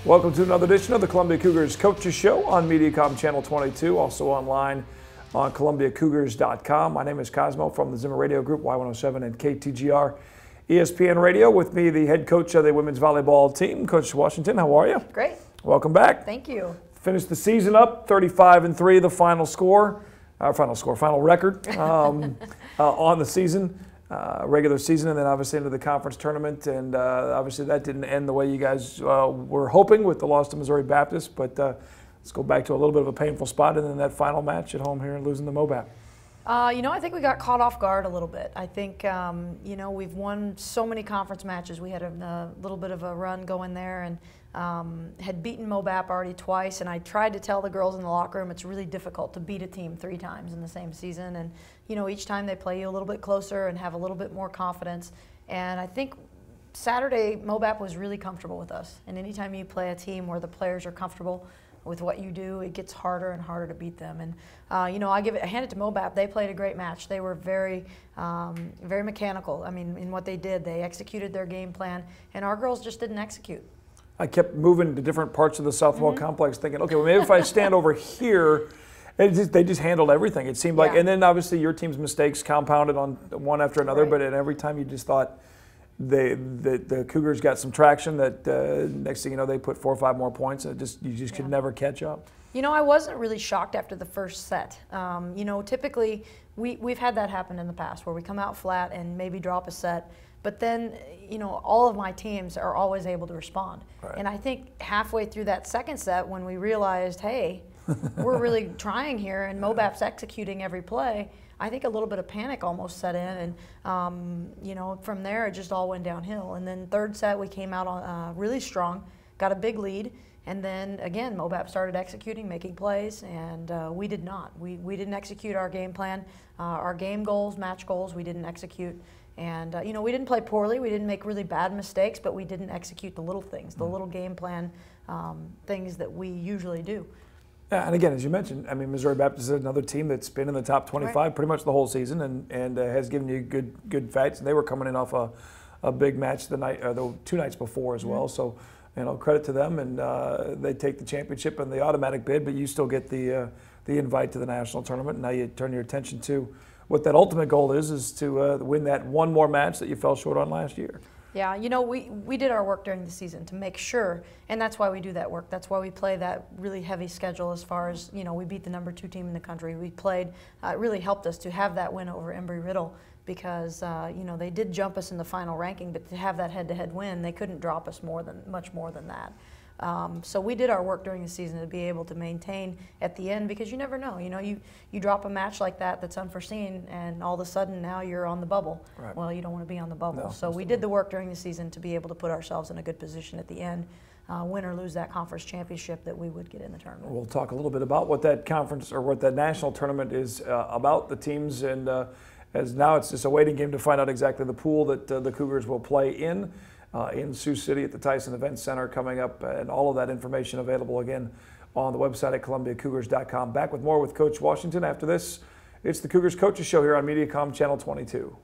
Welcome to another edition of the Columbia Cougars Coaches Show on Mediacom Channel 22, also online on ColumbiaCougars.com. My name is Cosmo from the Zimmer Radio Group, Y107 and KTGR ESPN Radio. With me, the head coach of the women's volleyball team, Coach Washington. How are you? Great. Welcome back. Thank you. Finished the season up 35-3, the final record on the season. Regular season, and then obviously into the conference tournament, and obviously that didn't end the way you guys were hoping with the loss to Missouri Baptist, but let's go back to a little bit of a painful spot and then that final match at home here and losing to MoBap. I think we got caught off guard a little bit. I think, we've won so many conference matches. We had a little bit of a run going there and had beaten MoBap already twice, and I tried to tell the girls in the locker room it's really difficult to beat a team 3 times in the same season, and each time they play you a little bit closer and have a little bit more confidence. And I think Saturday MoBap was really comfortable with us, and anytime you play a team where the players are comfortable with what you do, it gets harder and harder to beat them. And I hand it to MoBap. They played a great match. They were very mechanical. I mean, in what they did, they executed their game plan, and our girls just didn't execute. I kept moving to different parts of the Southwell complex, thinking, okay, well, maybe if I stand over here. They just handled everything, it seemed like. And then obviously your team's mistakes compounded on one after another, right. But every time you just thought the Cougars got some traction, that next thing you know, they put 4 or 5 more points, and you just could never catch up. I wasn't really shocked after the first set. Typically we've had that happen in the past where we come out flat and maybe drop a set, but then, all of my teams are always able to respond. Right. And I think halfway through that second set when we realized, hey, we're really trying here and MoBap's executing every play, I think a little bit of panic almost set in, and from there it just all went downhill. And then third set we came out on really strong, got a big lead, and then again MoBap started executing, making plays, and we did not. We didn't execute our game plan, our game goals, match goals, we didn't execute. And we didn't play poorly, we didn't make really bad mistakes, but we didn't execute the little things, the little game plan things that we usually do. Yeah, and again, as you mentioned, I mean, Missouri Baptist is another team that's been in the top 25 pretty much the whole season, and has given you good fights. And they were coming in off a big match the 2 nights before as well. So, credit to them, and they take the championship and the automatic bid, but you still get the invite to the national tournament. And now you turn your attention to what that ultimate goal is to win that one more match that you fell short on last year. Yeah, we did our work during the season to make sure, and that's why we do that work. That's why we play that really heavy schedule as far as, we beat the number 2 team in the country. We played, it really helped us to have that win over Embry-Riddle because, they did jump us in the final ranking, but to have that head-to-head win, they couldn't drop us much more than that. So we did our work during the season to be able to maintain at the end, because you never know. You drop a match like that's unforeseen, and all of a sudden now you're on the bubble. Right. Well, you don't want to be on the bubble. No, so we did the work during the season to be able to put ourselves in a good position at the end, win or lose that conference championship, that we would get in the tournament. We'll talk a little bit about what that conference or what that national tournament is about, the teams, and as now it's just a waiting game to find out exactly the pool that the Cougars will play in Sioux City at the Tyson Event Center coming up, and all of that information available again on the website at ColumbiaCougars.com. Back with more with Coach Washington after this. It's the Cougars Coaches Show here on Mediacom Channel 22.